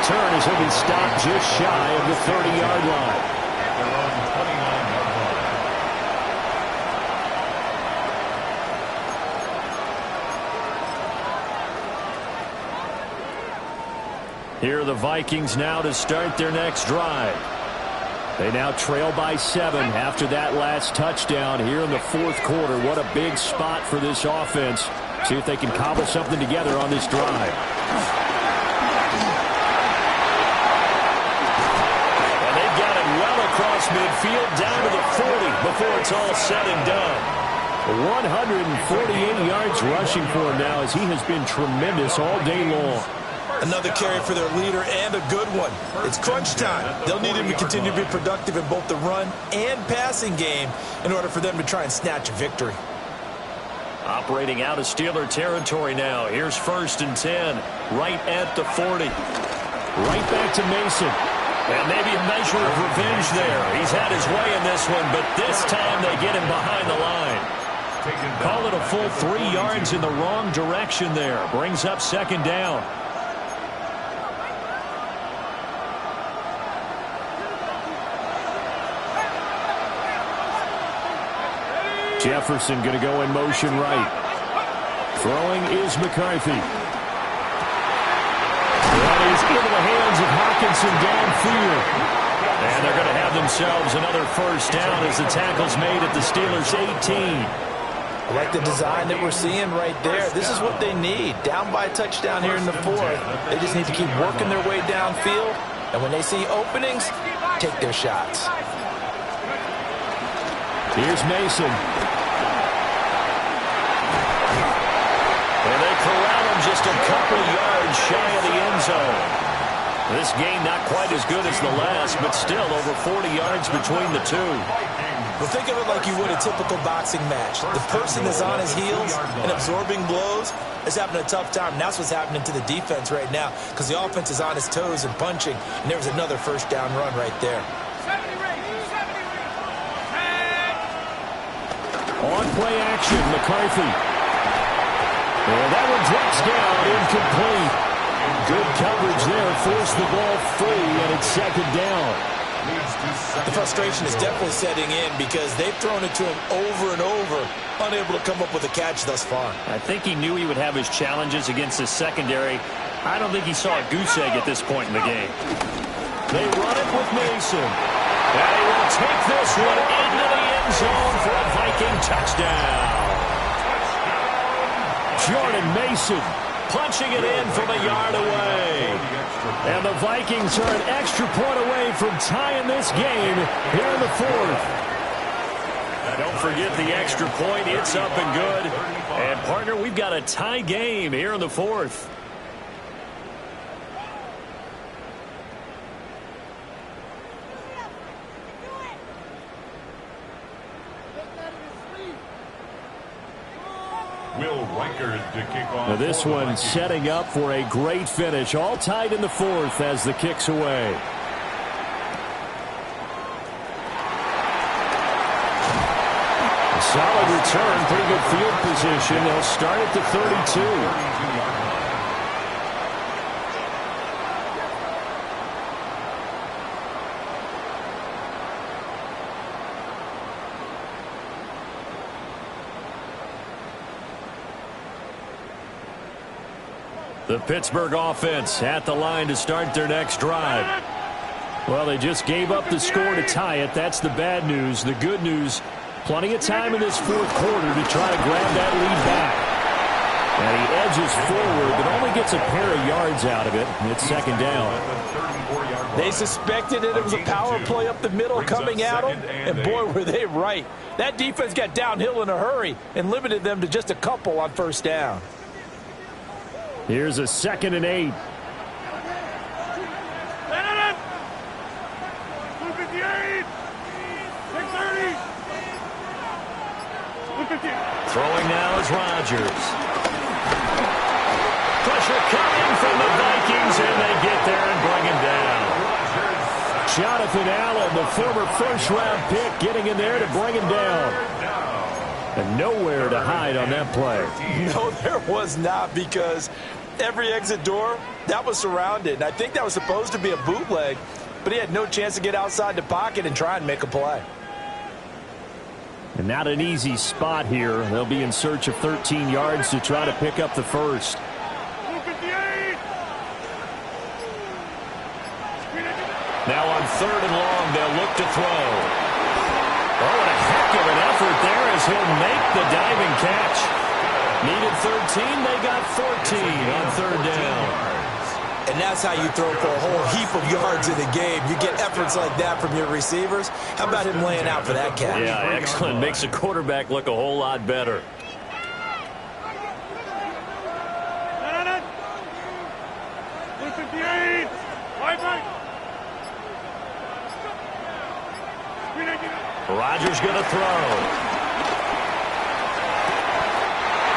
return as he'll be stopped just shy of the 30-yard line. They're on 29-yard line. Here are the Vikings now to start their next drive. They now trail by 7 after that last touchdown here in the fourth quarter. What a big spot for this offense. See if they can cobble something together on this drive. And they've got it well across midfield down to the 40 before it's all said and done. 148 yards rushing for him now as he has been tremendous all day long. Another carry for their leader and a good one. It's crunch time. They'll need him to continue to be productive in both the run and passing game in order for them to try and snatch a victory. Operating out of Steeler territory now. Here's 1st and 10, right at the 40. Right back to Mason. And maybe a measure of revenge there. He's had his way in this one, but this time they get him behind the line. Call it a full 3 yards in the wrong direction there. Brings up 2nd down. Jefferson going to go in motion right. Throwing is McCarthy. That is into the hands of Hawkinson downfield. And they're going to have themselves another 1st down as the tackle's made at the Steelers' 18. I like the design that we're seeing right there. This is what they need. Down by a touchdown here in the 4th. They just need to keep working their way downfield. And when they see openings, take their shots. Here's Mason. And they corral him just a couple yards shy of the end zone. This game not quite as good as the last, but still over 40 yards between the two. Well, think of it like you would a typical boxing match. The person that's on his heels and absorbing blows is having a tough time. And that's what's happening to the defense right now because the offense is on his toes and punching. And there was another 1st down run right there. On play action, McCarthy. And that one drops down, incomplete. Good coverage there, forced the ball free, and it's 2nd down. The frustration is definitely setting in because they've thrown it to him over and over, unable to come up with a catch thus far. I think he knew he would have his challenges against his secondary. I don't think he saw a goose egg at this point in the game. They run it with Mason. And he will take this one into the end zone for a Viking touchdown. Jordan Mason punching it in from a yard away. And the Vikings are an extra point away from tying this game here in the 4th. Don't forget the extra point. It's up and good. And, partner, we've got a tie game here in the 4th. Now this one setting up for a great finish. All tied in the 4th as the kick's away. A solid return, pretty good field position. They'll start at the 32. The Pittsburgh offense at the line to start their next drive. Well, they just gave up the score to tie it. That's the bad news. The good news, plenty of time in this 4th quarter to try to grab that lead back. And he edges forward, but only gets a pair of yards out of it. It's 2nd down. They suspected it was a power play up the middle coming at them, and boy, were they right. That defense got downhill in a hurry and limited them to just a couple on 1st down. Here's a 2nd and 8. 258. 630. Throwing now is Rodgers. Pressure coming from the Vikings, and they get there and bring him down. Jonathan Allen, the former 1st-round pick, getting in there to bring him down. And nowhere to hide on that play. No, there was not, because every exit door, that was surrounded. And I think that was supposed to be a bootleg, but he had no chance to get outside the pocket and try and make a play. And not an easy spot here. They'll be in search of 13 yards to try to pick up the first. Now on 3rd and long, they'll look to throw. Oh, what a heck of an effort there as he'll make the diving catch. Needed 13, they got 14 on 3rd down. And that's how you throw for a whole heap of yards in a game. You get efforts like that from your receivers. How about him laying out for that catch? Yeah, excellent. Makes the quarterback look a whole lot better. Rodgers going to throw.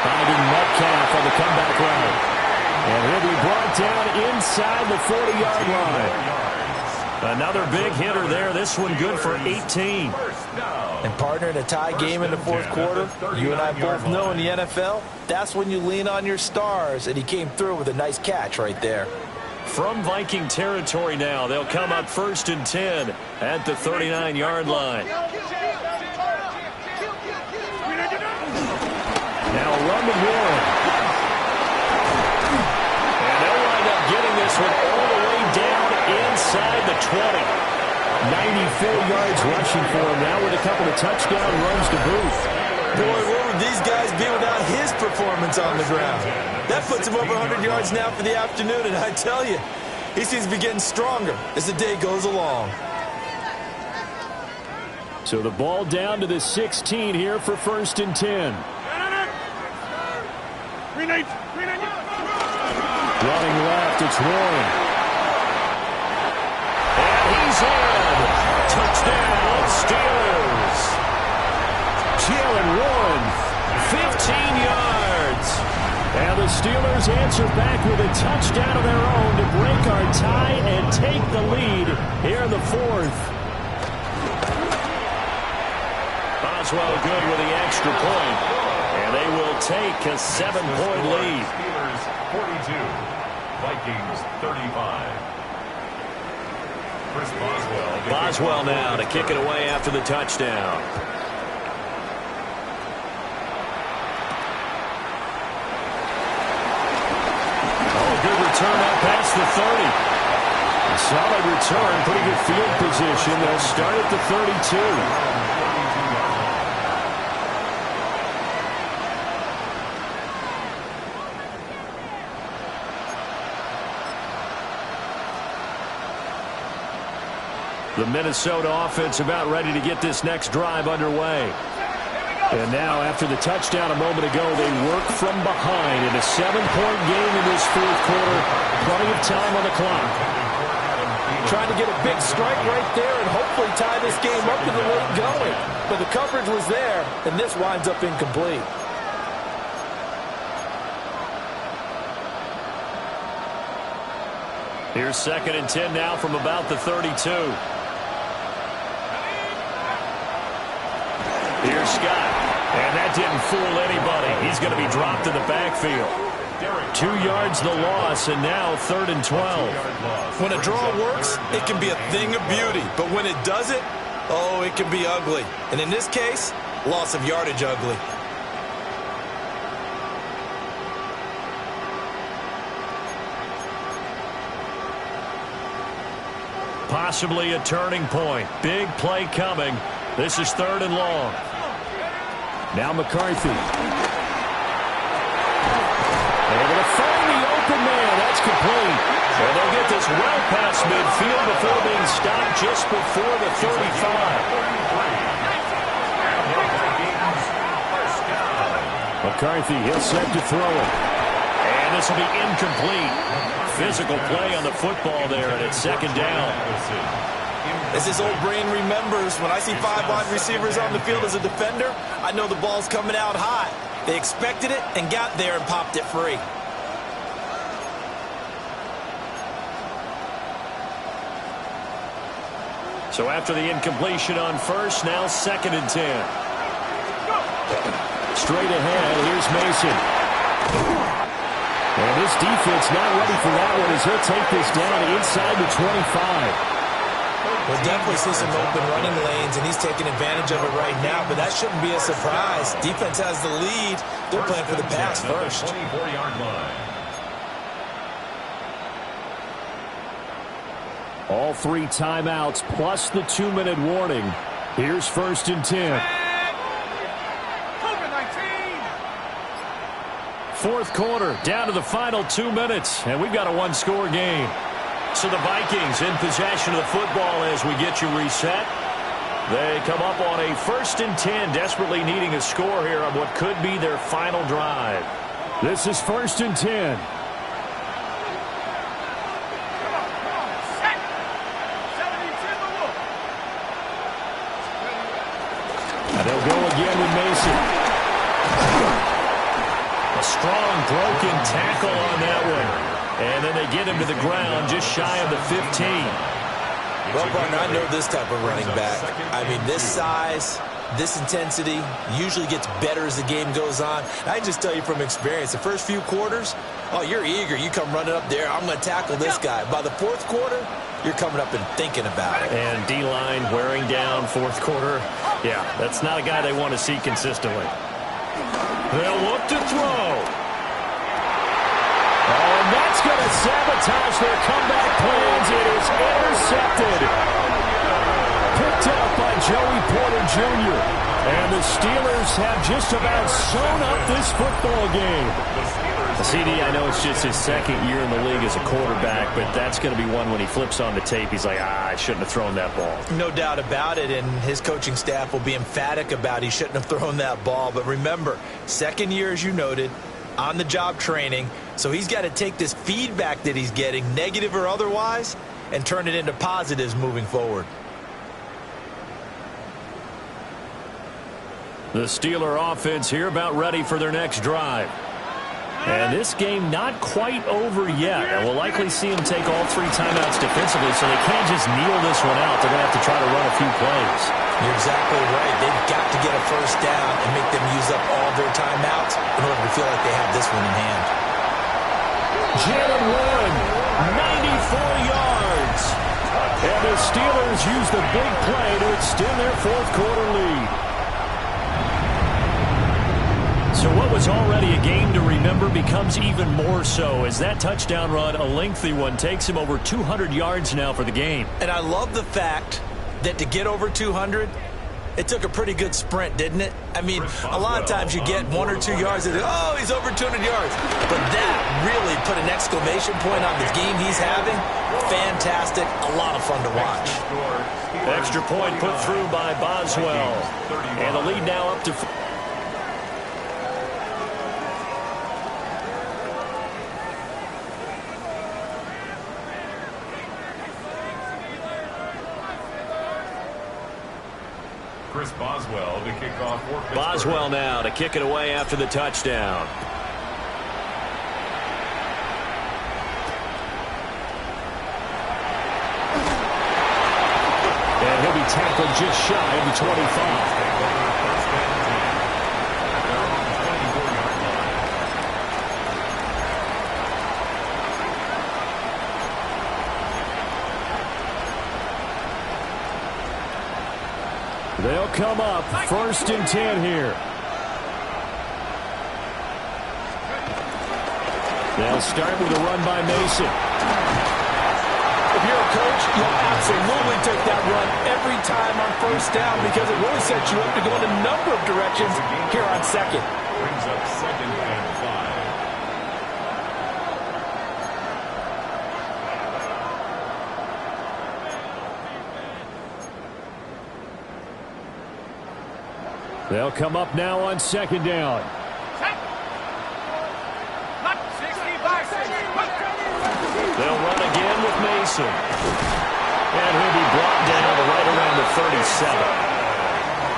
Finding Metcalf on the comeback run. And he'll be brought down inside the 40-yard line. Another big hitter there. This one good for 18. And partner, in a tie game in the 4th quarter, you and I both know in the NFL, that's when you lean on your stars. And he came through with a nice catch right there. From Viking territory now, they'll come up 1st and 10 at the 39-yard line. Now run to Warren. And they'll wind up getting this one all the way down inside the 20. 94 yards rushing for him now with a couple of touchdown runs to boot. Boy, what would these guys be without his performance on the ground? That puts him over 100 yards now for the afternoon, and I tell you, he seems to be getting stronger as the day goes along. So the ball down to the 16 here for 1st and 10. Running left, it's Warren. And he's in. Touchdown, Steelers. Jalen Warren, 15 yards. And the Steelers answer back with a touchdown of their own to break our tie and take the lead here in the 4th. Boswell good with the extra point. And they will take a 7-point lead. Steelers 42, Vikings 35. Chris Boswell now to kick it away after the touchdown. Good return up past the 30. A solid return, pretty good field position. They'll start at the 32. The Minnesota offense about ready to get this next drive underway. And now, after the touchdown a moment ago, they work from behind in a 7-point game in this 4th quarter. Plenty of time on the clock. Trying to get a big strike right there and hopefully tie this game up in the late going. But the coverage was there, and this winds up incomplete. Here's 2nd and 10 now from about the 32. Here's Scott. And that didn't fool anybody. He's going to be dropped in the backfield. 2 yards the loss, and now 3rd and 12. When a draw works, it can be a thing of beauty. But when it doesn't, oh, it can be ugly. And in this case, loss of yardage ugly. Possibly a turning point. Big play coming. This is 3rd and long. Now McCarthy. Able to find the open man. That's complete. And they'll get this well past midfield before being stopped just before the 35. McCarthy, he'll set to throw it. And this will be incomplete. Physical play on the football there, and it's 2nd down. As his old brain remembers, when I see 5 wide receivers on the field as a defender, I know the ball's coming out high. They expected it and got there and popped it free. So after the incompletion on first, now 2nd and 10. Straight ahead, here's Mason. And this defense not ready for that one as he'll take this down inside the 25. We'll definitely see some open running lanes, and he's taking advantage of it right now, but that shouldn't be a surprise. Defense has the lead. They're playing for the pass first. 24-yard line. All 3 timeouts plus the 2-minute warning. Here's 1st and 10. Fourth quarter, down to the final 2 minutes, and we've got a 1-score game. So the Vikings in possession of the football as we get you reset. They come up on a 1st and 10, desperately needing a score here on what could be their final drive. This is 1st and 10. And they'll go again with Mason. A strong broken tackle on that one. And then they get him to the ground just shy of the 15. Well, partner, I know this type of running back. I mean, this size, this intensity usually gets better as the game goes on. I just tell you from experience, the first few quarters, oh, you're eager. You come running up there, I'm going to tackle this guy. By the fourth quarter, you're coming up and thinking about it. And D-line wearing down fourth quarter. Yeah, that's not a guy they want to see consistently. They'll look to throw. And that's going to sabotage their comeback plans. It is intercepted. Picked up by Joey Porter Jr. And the Steelers have just about sewn up this football game. CD, I know it's just his 2nd year in the league as a quarterback, but that's going to be one when he flips on the tape. He's like, I shouldn't have thrown that ball. No doubt about it, and his coaching staff will be emphatic about he shouldn't have thrown that ball. But remember, 2nd year, as you noted, on-the-job training. So he's got to take this feedback that he's getting, negative or otherwise, and turn it into positives moving forward. The Steeler offense here about ready for their next drive. And this game not quite over yet. And we'll likely see them take all 3 timeouts defensively, so they can't just kneel this one out. They're going to have to try to run a few plays. You're exactly right. They've got to get a first down and make them use up all their timeouts in order to feel like they have this one in hand. Jalen Warren, 94 yards. And the Steelers use the big play to extend their fourth quarter lead. So what was already a game to remember becomes even more so as that touchdown run, a lengthy one, takes him over 200 yards now for the game. And I love the fact that to get over 200, it took a pretty good sprint, didn't it? I mean, a lot of times you get 1 or 2 yards and, oh, he's over 200 yards. But that really put an exclamation point on the game he's having. Fantastic. A lot of fun to watch. Extra point put through by Boswell. And the lead now up to... Chris Boswell to kick off for Pittsburgh. Boswell now to kick it away after the touchdown. And he'll be tackled just shy of the 25. They'll come up 1st and 10 here. They'll start with a run by Mason. If you're a coach, you'll absolutely take that run every time on first down because it really sets you up to go in a number of directions here on second. Brings up 2nd and 5. They'll come up now on 2nd down. They'll run again with Mason. And he'll be brought down right around the 37.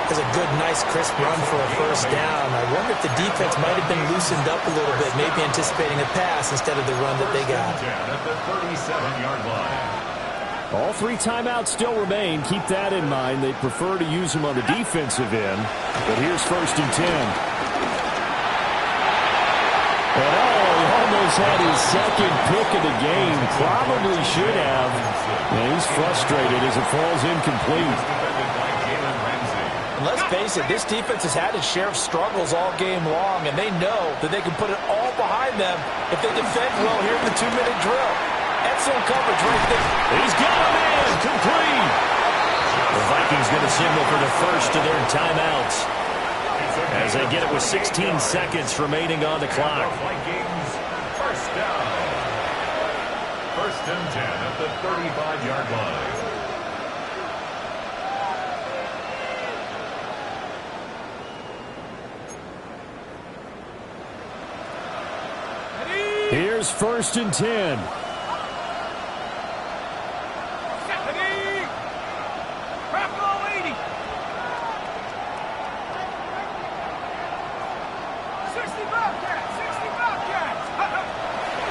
That's a good, nice, crisp run for a first down. I wonder if the defense might have been loosened up a little bit, maybe anticipating a pass instead of the run that they got. At the 37-yard line. All 3 timeouts still remain. Keep that in mind. They prefer to use them on the defensive end. But here's 1st and 10. And he almost almost had his second pick of the game. Probably should have. And he's frustrated as it falls incomplete. And let's face it, this defense has had its share of struggles all game long, and they know that they can put it all behind them if they defend well here in the 2-minute drill. Excellent coverage right there. He's got him in. Complete. The Vikings going to signal for the first of their timeouts as they get it with 16 seconds remaining on the clock. Vikings, first down. First and 10 at the 35-yard line. Here's first and 10.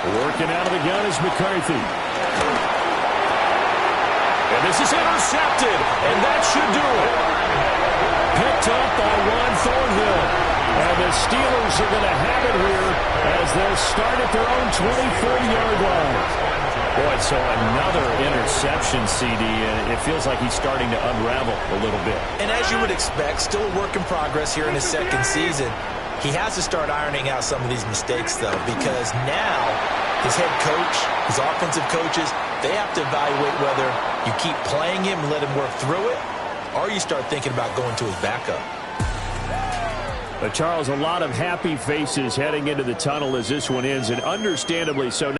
Working out of the gun is McCarthy. And this is intercepted, and that should do it. Picked up by Ron Thornhill. And the Steelers are going to have it here as they'll start at their own 24-yard line. Boy, so another interception, CD, and it feels like he's starting to unravel a little bit. And as you would expect, still a work in progress here in his second season. He has to start ironing out some of these mistakes, though, because now his head coach, his offensive coaches, they have to evaluate whether you keep playing him and let him work through it, or you start thinking about going to his backup. But Charles, a lot of happy faces heading into the tunnel as this one ends, and understandably so.